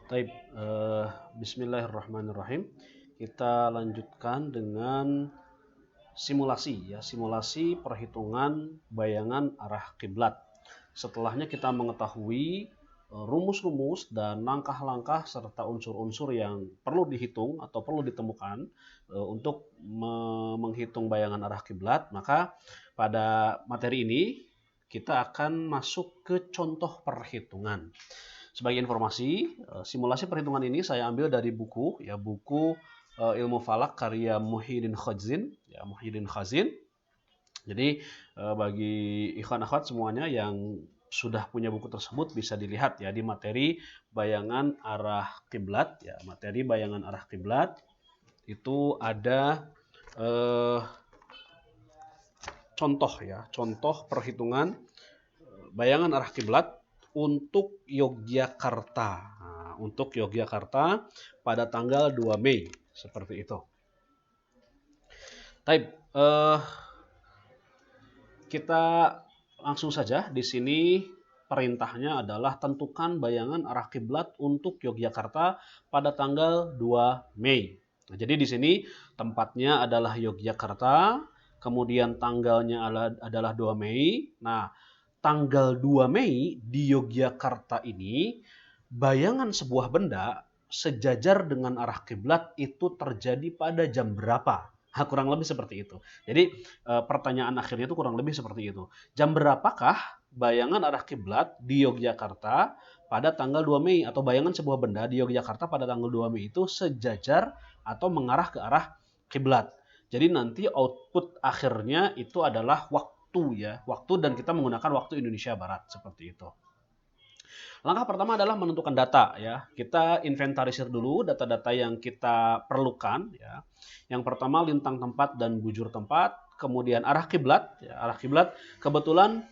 Taib, Bismillahirrahmanirrahim. Kita lanjutkan dengan simulasi perhitungan bayangan arah kiblat. Setelahnya kita mengetahui rumus-rumus dan langkah-langkah serta unsur-unsur yang perlu dihitung atau perlu ditemukan untuk menghitung bayangan arah kiblat, maka pada materi ini kita akan masuk ke contoh perhitungan. Sebagai informasi, simulasi perhitungan ini saya ambil dari buku Ilmu Falak karya Muhyiddin Khazin. Jadi bagi ikhwan akhwat semuanya yang sudah punya buku tersebut bisa dilihat ya di materi bayangan arah kiblat ya. Materi bayangan arah kiblat itu ada contoh perhitungan bayangan arah kiblat untuk Yogyakarta. Nah, untuk Yogyakarta pada tanggal 2 Mei seperti itu. Taib, kita langsung saja. Di sini perintahnya adalah tentukan bayangan arah kiblat untuk Yogyakarta pada tanggal 2 Mei. Nah, jadi di sini tempatnya adalah Yogyakarta, kemudian tanggalnya adalah 2 Mei. Nah, tanggal 2 Mei di Yogyakarta ini, bayangan sebuah benda sejajar dengan arah kiblat itu terjadi pada jam berapa? Nah, kurang lebih seperti itu. Jadi pertanyaan akhirnya itu kurang lebih seperti itu. Jam berapakah bayangan arah kiblat di Yogyakarta pada tanggal 2 Mei atau bayangan sebuah benda di Yogyakarta pada tanggal 2 Mei itu sejajar atau mengarah ke arah kiblat. Jadi nanti output akhirnya itu adalah waktu dan kita menggunakan waktu Indonesia Barat seperti itu. Langkah pertama adalah menentukan data ya. Kita inventarisir dulu data-data yang kita perlukan ya. Yang pertama lintang tempat dan bujur tempat, kemudian arah kiblat ya. Arah kiblat kebetulan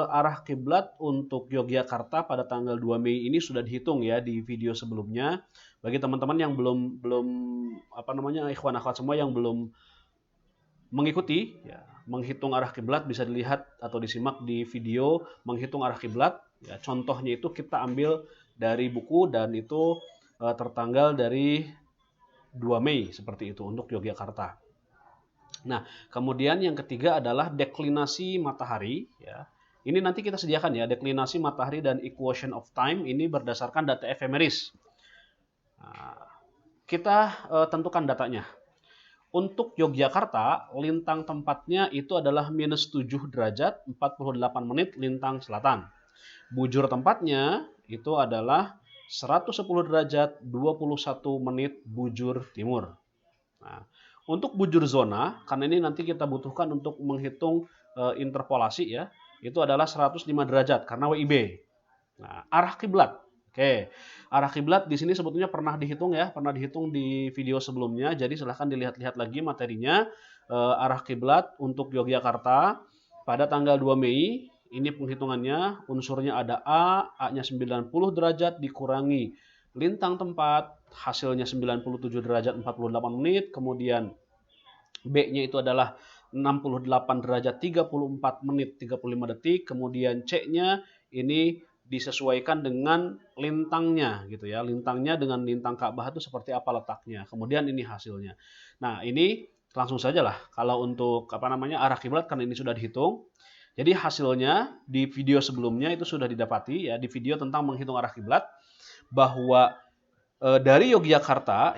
arah kiblat untuk Yogyakarta pada tanggal 2 Mei ini sudah dihitung ya di video sebelumnya. Bagi teman-teman yang belum ikhwan akhwat semua yang belum mengikuti ya, menghitung arah kiblat bisa dilihat atau disimak di video menghitung arah kiblat ya. Contohnya itu kita ambil dari buku dan itu tertanggal dari 2 Mei seperti itu untuk Yogyakarta. Nah, kemudian yang ketiga adalah deklinasi matahari ya. Ini nanti kita sediakan ya, deklinasi matahari dan equation of time ini berdasarkan data ephemeris. Nah, kita tentukan datanya. Untuk Yogyakarta, lintang tempatnya itu adalah minus 7 derajat 48 menit lintang selatan. Bujur tempatnya itu adalah 110 derajat 21 menit bujur timur. Nah, untuk bujur zona, karena ini nanti kita butuhkan untuk menghitung interpolasi ya, itu adalah 105 derajat karena WIB. Nah, arah kiblat. Oke, arah kiblat di sini sebetulnya pernah dihitung ya, pernah dihitung di video sebelumnya. Jadi silahkan dilihat-lihat lagi materinya. Arah kiblat untuk Yogyakarta pada tanggal 2 Mei. Ini penghitungannya, unsurnya ada A-nya 90 derajat dikurangi lintang tempat, hasilnya 97 derajat 48 menit, kemudian B-nya itu adalah 68 derajat 34 menit 35 detik, kemudian C-nya ini disesuaikan dengan lintangnya gitu ya. Lintangnya dengan lintang Ka'bah itu seperti apa letaknya. Kemudian ini hasilnya. Nah, ini langsung saja lah kalau untuk arah kiblat karena ini sudah dihitung. Jadi hasilnya di video sebelumnya itu sudah didapati ya, di video tentang menghitung arah kiblat bahwa dari Yogyakarta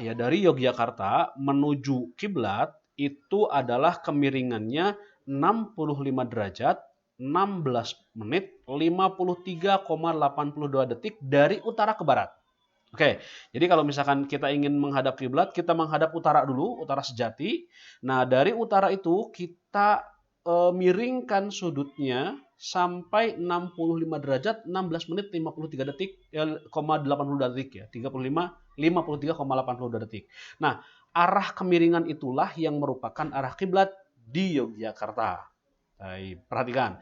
menuju kiblat itu adalah kemiringannya 65 derajat 16 menit 53,82 detik dari utara ke barat. Oke, jadi kalau misalkan kita ingin menghadap kiblat, kita menghadap utara dulu, utara sejati. Nah, dari utara itu kita miringkan sudutnya sampai 65 derajat 16 menit 53 detik 82 detik ya. 53,82 detik. Nah, arah kemiringan itulah yang merupakan arah kiblat di Yogyakarta. Baik, perhatikan.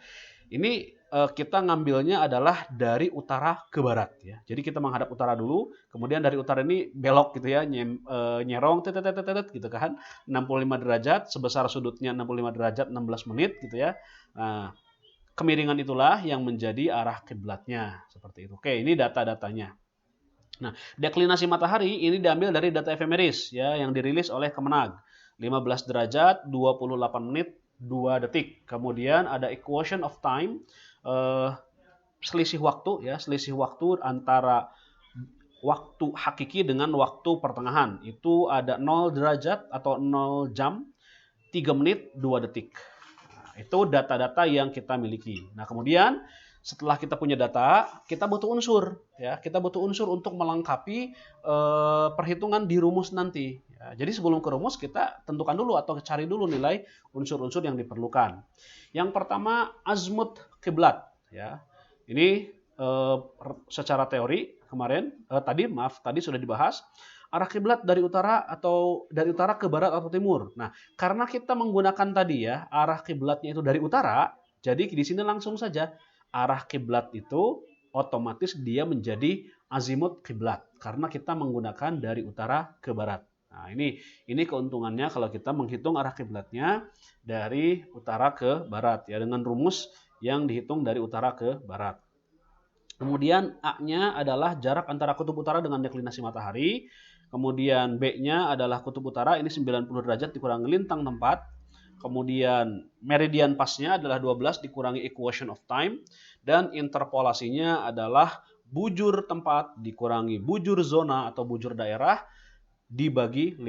Ini kita ngambilnya adalah dari utara ke barat ya. Jadi kita menghadap utara dulu, kemudian dari utara ini belok gitu ya, nyerong gitu kan. 65 derajat sebesar sudutnya 65 derajat 16 menit gitu ya. Nah, kemiringan itulah yang menjadi arah kiblatnya seperti itu. Oke, ini data-datanya. Nah, deklinasi matahari ini diambil dari data efemeris ya yang dirilis oleh Kemenag. 15 derajat, 28 menit, 2 detik. Kemudian ada equation of time, selisih waktu ya, selisih waktu antara waktu hakiki dengan waktu pertengahan. Itu ada 0 derajat atau 0 jam, 3 menit, 2 detik. Nah, itu data-data yang kita miliki. Nah, kemudian setelah kita punya data, kita butuh unsur ya. Kita butuh unsur untuk melengkapi perhitungan di rumus nanti. Ya, jadi sebelum ke rumus kita tentukan dulu atau cari dulu nilai unsur-unsur yang diperlukan. Yang pertama azmut kiblat ya. Ini secara teori kemarin tadi sudah dibahas arah kiblat dari utara ke barat atau timur. Nah, karena kita menggunakan tadi ya arah kiblatnya itu dari utara, jadi di sini langsung saja arah kiblat itu otomatis dia menjadi azimut kiblat karena kita menggunakan dari utara ke barat. Nah, ini keuntungannya kalau kita menghitung arah kiblatnya dari utara ke barat ya dengan rumus yang dihitung dari utara ke barat. Kemudian A-nya adalah jarak antara kutub utara dengan deklinasi matahari. Kemudian B-nya adalah kutub utara ini 90 derajat dikurangi lintang tempat. Kemudian meridian pasnya adalah 12 dikurangi equation of time. Dan interpolasinya adalah bujur tempat dikurangi bujur zona atau bujur daerah dibagi 15.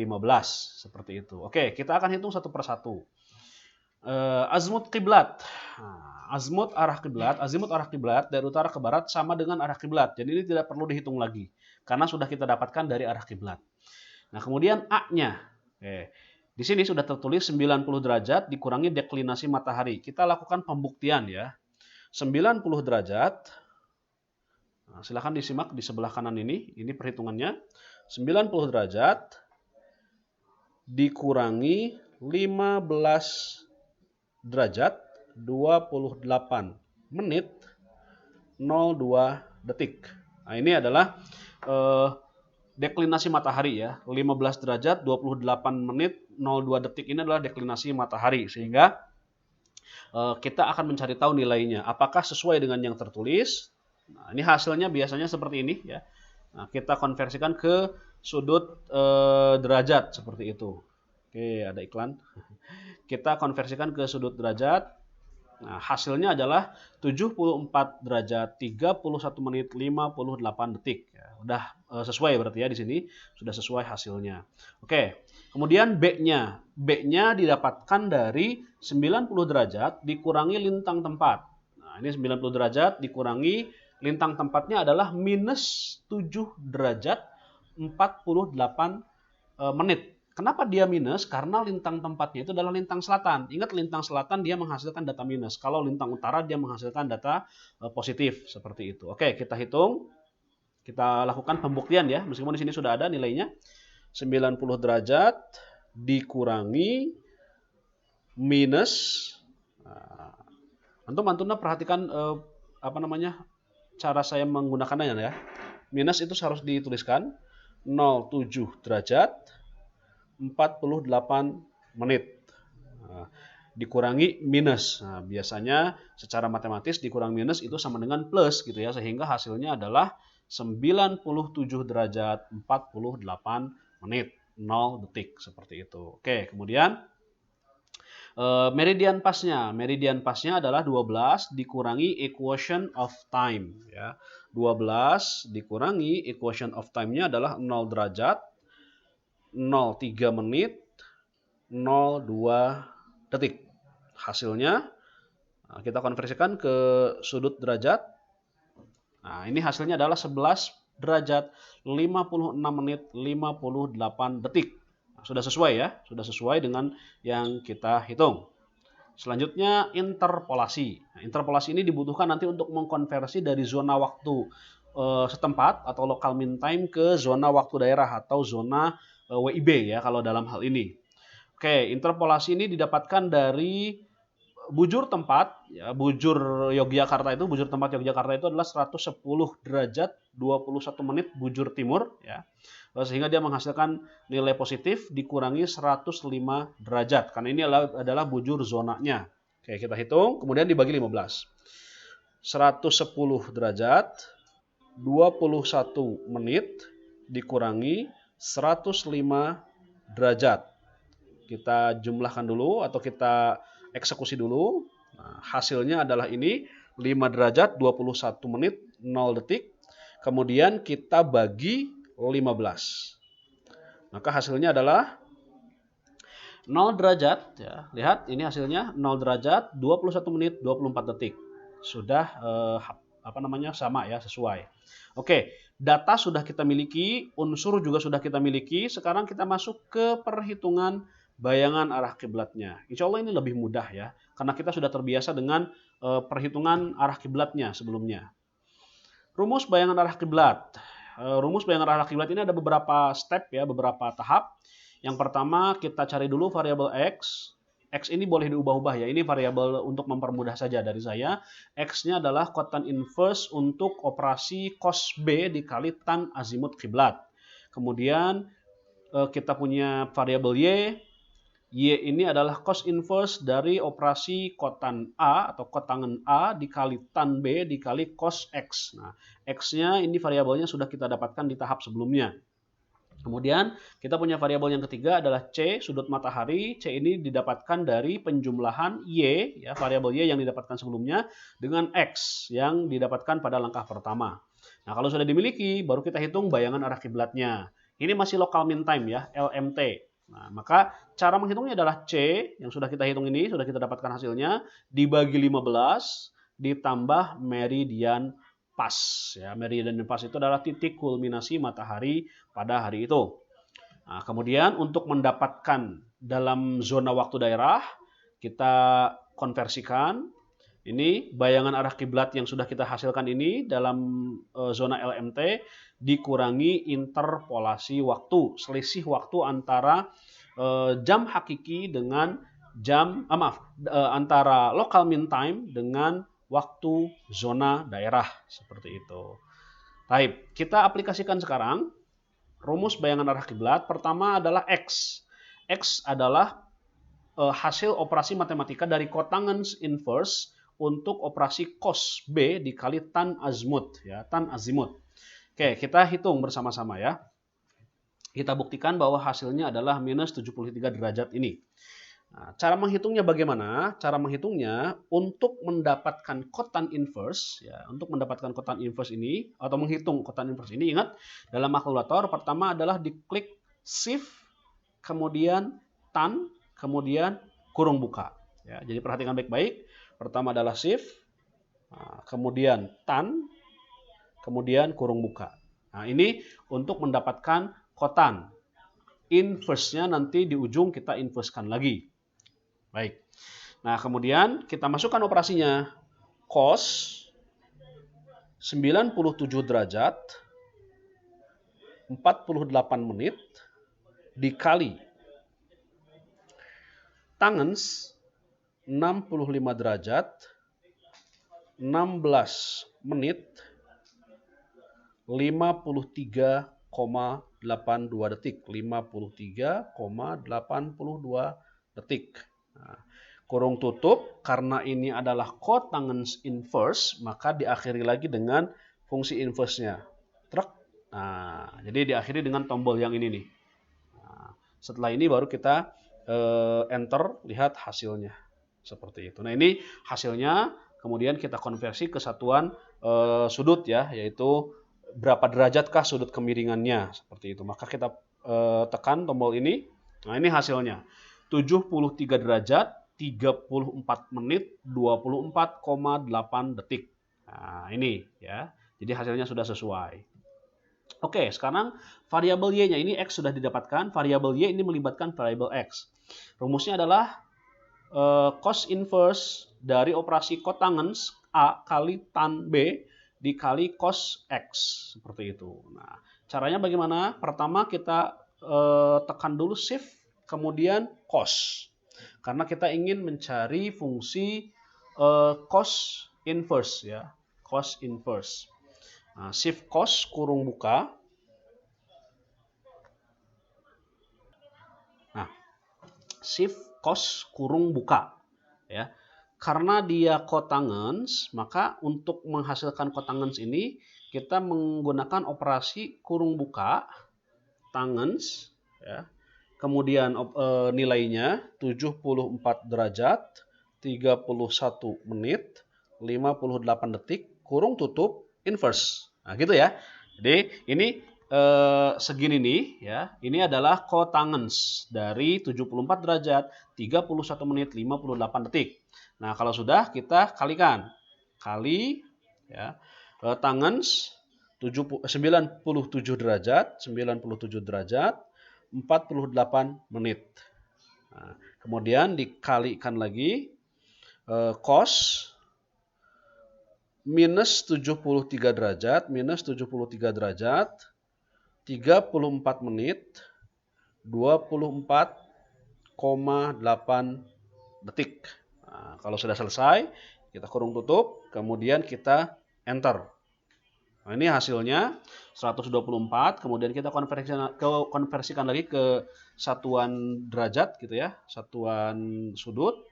Seperti itu. Oke, kita akan hitung satu persatu. Azmut kiblat. Azimut arah kiblat dari utara ke barat sama dengan arah kiblat. Jadi ini tidak perlu dihitung lagi karena sudah kita dapatkan dari arah kiblat. Nah, kemudian A-nya. Di sini sudah tertulis 90 derajat dikurangi deklinasi matahari. Kita lakukan pembuktian ya. 90 derajat. Nah, silahkan disimak di sebelah kanan ini perhitungannya. 90 derajat dikurangi 15 derajat 28 menit 02 detik. Nah, ini adalah deklinasi matahari ya. 15 derajat 28 menit 02 detik ini adalah deklinasi matahari sehingga kita akan mencari tahu nilainya apakah sesuai dengan yang tertulis. Nah, ini hasilnya biasanya seperti ini ya. Nah, kita konversikan ke sudut derajat seperti itu. Oke, ada iklan. Kita konversikan ke sudut derajat. Nah, hasilnya adalah 74 derajat 31 menit 58 detik. Ya, udah sesuai berarti ya di sini sudah sesuai hasilnya. Oke. Kemudian B-nya. B-nya didapatkan dari 90 derajat dikurangi lintang tempat. Nah, ini 90 derajat dikurangi lintang tempatnya adalah minus 7 derajat 48 menit. Kenapa dia minus? Karena lintang tempatnya itu adalah lintang selatan. Ingat lintang selatan dia menghasilkan data minus. Kalau lintang utara dia menghasilkan data positif. Seperti itu. Oke, kita hitung. Kita lakukan pembuktian ya. Meskipun di sini sudah ada nilainya. 90 derajat dikurangi minus. Antum-antumnya perhatikan cara saya menggunakannya ya. Minus itu harus dituliskan 07 derajat 48 menit. Nah, dikurangi minus. Nah, biasanya secara matematis dikurang minus itu sama dengan plus gitu ya. Sehingga hasilnya adalah 97 derajat 48 menit 0 detik seperti itu. Oke, kemudian meridian pasnya. Meridian pasnya adalah 12 dikurangi equation of time ya. 12 dikurangi equation of time-nya adalah 0 derajat 03 menit 02 detik. Hasilnya kita konversikan ke sudut derajat. Nah, ini hasilnya adalah 11 derajat 56 menit 58 detik. Nah, sudah sesuai ya, sudah sesuai dengan yang kita hitung. Selanjutnya interpolasi. Nah, interpolasi ini dibutuhkan nanti untuk mengkonversi dari zona waktu setempat atau local mean time ke zona waktu daerah atau zona WIB ya kalau dalam hal ini. Oke, interpolasi ini didapatkan dari bujur tempat ya, bujur tempat Yogyakarta itu adalah 110 derajat 21 menit bujur timur ya. Sehingga dia menghasilkan nilai positif dikurangi 105 derajat karena ini adalah bujur zonanya. Oke, kita hitung kemudian dibagi 15. 110 derajat 21 menit dikurangi 105 derajat. Kita jumlahkan dulu atau kita eksekusi dulu. Nah, hasilnya adalah ini 5 derajat 21 menit 0 detik. Kemudian kita bagi 15. Maka hasilnya adalah 0 derajat, ya. Lihat ini hasilnya 0 derajat 21 menit 24 detik. Sudah sama ya, sesuai. Oke, data sudah kita miliki, unsur juga sudah kita miliki. Sekarang kita masuk ke perhitungan bayangan arah kiblatnya. Insya Allah ini lebih mudah ya, karena kita sudah terbiasa dengan perhitungan arah kiblatnya sebelumnya. Rumus bayangan arah kiblat. Rumus bayangan arah kiblat ini ada beberapa step ya, beberapa tahap. Yang pertama kita cari dulu variabel X. X ini boleh diubah-ubah ya. Ini variabel untuk mempermudah saja dari saya. X-nya adalah kotan inverse untuk operasi cos B dikali tan azimut kiblat. Kemudian kita punya variabel Y. Y ini adalah cos inverse dari operasi kotan A atau kotangen A dikali tan B dikali cos X. Nah, X-nya ini variabelnya sudah kita dapatkan di tahap sebelumnya. Kemudian kita punya variabel yang ketiga adalah C, sudut matahari. C ini didapatkan dari penjumlahan Y, ya, variabel Y yang didapatkan sebelumnya dengan X yang didapatkan pada langkah pertama. Nah, kalau sudah dimiliki, baru kita hitung bayangan arah kiblatnya. Ini masih local mean time ya, LMT. Nah, maka cara menghitungnya adalah C yang sudah kita hitung ini, sudah kita dapatkan hasilnya, dibagi 15 ditambah meridian pas. Ya, meridian pas itu adalah titik kulminasi matahari pada hari itu. Nah, kemudian untuk mendapatkan dalam zona waktu daerah, kita konversikan. Ini bayangan arah kiblat yang sudah kita hasilkan ini dalam zona LMT dikurangi interpolasi waktu, selisih waktu antara jam hakiki dengan antara local mean time dengan waktu zona daerah seperti itu. Baik, kita aplikasikan sekarang rumus bayangan arah kiblat. Pertama adalah X. X adalah hasil operasi matematika dari kotangens inverse untuk operasi cos B dikali tan azimut ya, tan azimut. Oke, kita hitung bersama-sama ya. Kita buktikan bahwa hasilnya adalah minus 73 derajat ini. Nah, cara menghitungnya bagaimana? Cara menghitungnya untuk mendapatkan kotan inverse ya, untuk mendapatkan kotan inverse ini atau menghitung kotan inverse ini, ingat dalam kalkulator pertama adalah diklik shift kemudian tan kemudian kurung buka ya. Jadi perhatikan baik-baik. Pertama adalah shift, kemudian tan, kemudian kurung buka. Nah, ini untuk mendapatkan kotan. Inverse-nya nanti di ujung kita inverse-kan lagi. Baik. Nah, kemudian kita masukkan operasinya. Cos 97 derajat 48 menit dikali tangens 65 derajat 16 menit 53,82 detik. 53,82 detik. Nah, kurung tutup, karena ini adalah kotangens inverse, maka diakhiri lagi dengan fungsi inverse-nya. Nah, jadi diakhiri dengan tombol yang ini nih. Nah, setelah ini baru kita enter, lihat hasilnya. Seperti itu. Nah, ini hasilnya, kemudian kita konversi ke satuan sudut ya, yaitu berapa derajatkah sudut kemiringannya, seperti itu. Maka kita tekan tombol ini. Nah, ini hasilnya. 73 derajat, 34 menit, 24,8 detik. Nah, ini ya. Jadi hasilnya sudah sesuai. Oke, sekarang variabel Y-nya ini X sudah didapatkan. Variabel Y ini melibatkan variabel X. Rumusnya adalah cos inverse dari operasi kotangens A kali tan B dikali cos X. Seperti itu. Nah, caranya bagaimana? Pertama kita tekan dulu shift, kemudian cos. Karena kita ingin mencari fungsi cos inverse ya, cos inverse. Nah, shift cos kurung buka. Nah, shift cos kurung buka ya. Karena dia kotangens, maka untuk menghasilkan kotangens ini kita menggunakan operasi kurung buka, tangens, ya. Kemudian nilainya 74 derajat, 31 menit, 58 detik, kurung tutup, inverse. Nah, gitu ya. Jadi ini segini nih ya. Ini adalah cotangens dari 74 derajat, 31 menit, 58 detik. Nah, kalau sudah kita kalikan. Kali ya. Tangens 97 derajat, 48 menit. Nah, kemudian dikalikan lagi cos minus 73 derajat, 34 menit, 24,8 detik. Nah, kalau sudah selesai, kita kurung tutup, kemudian kita enter. Nah, ini hasilnya 124, kemudian kita konversikan lagi ke satuan derajat gitu ya, satuan sudut.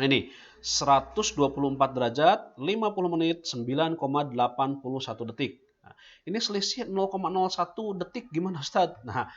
Nah, ini 124 derajat, 50 menit, 9,81 detik. Nah, ini selisih 0,01 detik gimana Ustaz? Nah,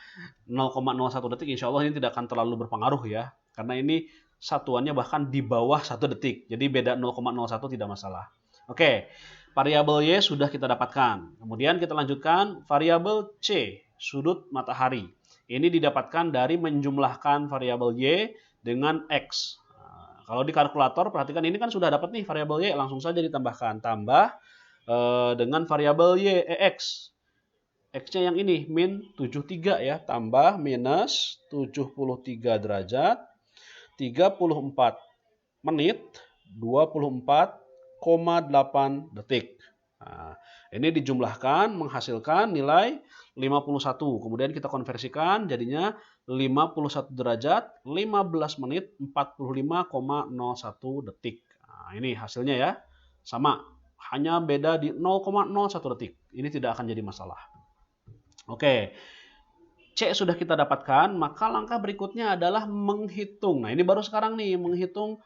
0,01 detik insya Allah ini tidak akan terlalu berpengaruh ya, karena ini satuannya bahkan di bawah 1 detik. Jadi beda 0,01 tidak masalah. Oke. Variabel Y sudah kita dapatkan. Kemudian kita lanjutkan variabel C, sudut matahari. Ini didapatkan dari menjumlahkan variabel Y dengan X. Nah, kalau di kalkulator, perhatikan ini kan sudah dapat nih variabel Y, langsung saja ditambahkan. Tambah dengan variabel Y, X. X-nya yang ini, min 73 ya. Tambah minus 73 derajat, 34 menit, 24,8 detik. Nah, ini dijumlahkan menghasilkan nilai 51. Kemudian kita konversikan jadinya 51 derajat, 15 menit, 45,01 detik. Nah, ini hasilnya ya. Sama, hanya beda di 0,01 detik. Ini tidak akan jadi masalah. Oke. C sudah kita dapatkan, maka langkah berikutnya adalah menghitung. Nah, ini baru sekarang nih menghitung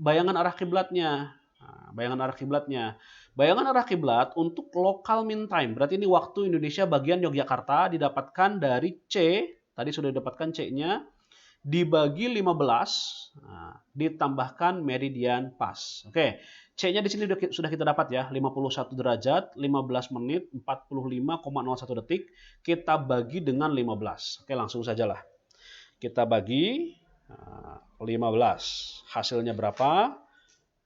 bayangan arah kiblatnya. Nah, bayangan arah kiblatnya. Bayangan arah kiblat untuk local mean time. Berarti ini waktu Indonesia bagian Yogyakarta didapatkan dari C. Tadi sudah didapatkan C-nya. Dibagi 15. Nah, ditambahkan meridian pas. Oke. C-nya di sini sudah kita dapat ya. 51 derajat, 15 menit, 45,01 detik. Kita bagi dengan 15. Oke, langsung sajalah. Kita bagi 15. Hasilnya berapa?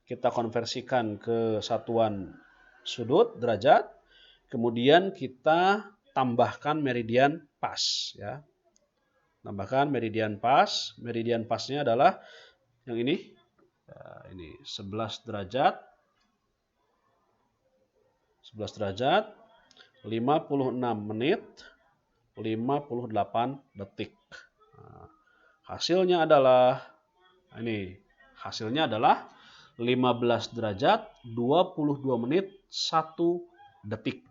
Kita konversikan ke satuan sudut derajat. Kemudian kita tambahkan meridian pas ya. Tambahkan meridian pas. Meridian pasnya adalah yang ini. Nah, ini 11 derajat. 11 derajat. 56 menit. 58 detik. Nah, hasilnya adalah ini. Hasilnya adalah 15 derajat, 22 menit, 1 detik.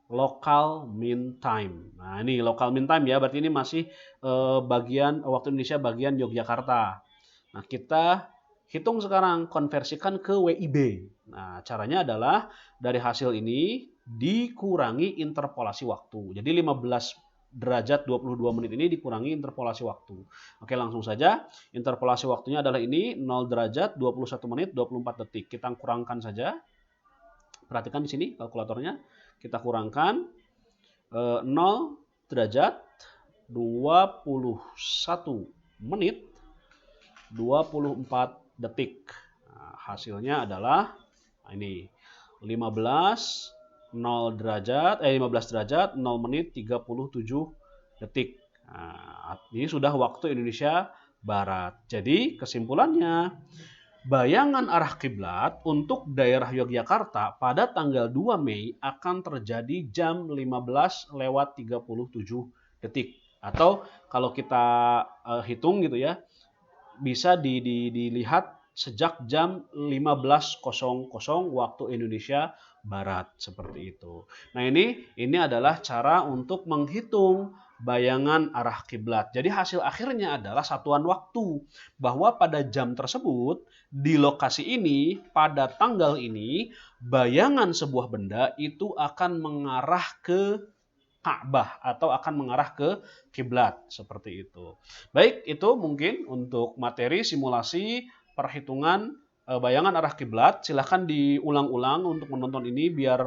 Local mean time. Nah, ini local mean time ya, berarti ini masih bagian waktu Indonesia bagian Yogyakarta. Nah, kita hitung sekarang, konversikan ke WIB. Nah, caranya adalah dari hasil ini dikurangi interpolasi waktu. Jadi 15 derajat 22 menit ini dikurangi interpolasi waktu. Oke, langsung saja. Interpolasi waktunya adalah ini 0 derajat 21 menit 24 detik. Kita kurangkan saja. Perhatikan di sini kalkulatornya. Kita kurangkan 0 derajat 21 menit 24 detik. Nah, hasilnya adalah ini 15 0 derajat 15 derajat 0 menit 37 detik. Nah, ini sudah waktu Indonesia Barat. Jadi kesimpulannya, bayangan arah kiblat untuk daerah Yogyakarta pada tanggal 2 Mei akan terjadi jam 15:37 detik. Atau kalau kita hitung gitu ya, bisa dilihat sejak jam 15.00 waktu Indonesia Barat, seperti itu. Nah, ini adalah cara untuk menghitung bayangan arah kiblat. Jadi hasil akhirnya adalah satuan waktu, bahwa pada jam tersebut di lokasi ini pada tanggal ini bayangan sebuah benda itu akan mengarah ke Ka'bah atau akan mengarah ke kiblat seperti itu. Baik, itu mungkin untuk materi simulasi perhitungan bayangan arah kiblat. Silahkan diulang-ulang untuk menonton ini biar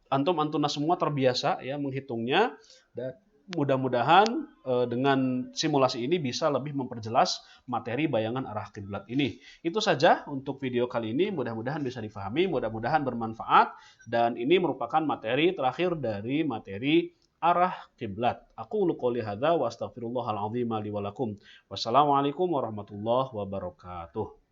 antum-antuna semua terbiasa ya menghitungnya, dan mudah-mudahan dengan simulasi ini bisa lebih memperjelas materi bayangan arah kiblat ini. Itu saja untuk video kali ini, mudah-mudahan bisa difahami, mudah-mudahan bermanfaat, dan ini merupakan materi terakhir dari materi arah kiblat. Aku qouli hadza wa astaghfirullahal azim li wa lakum. Wassalamualaikum warahmatullahi wabarakatuh.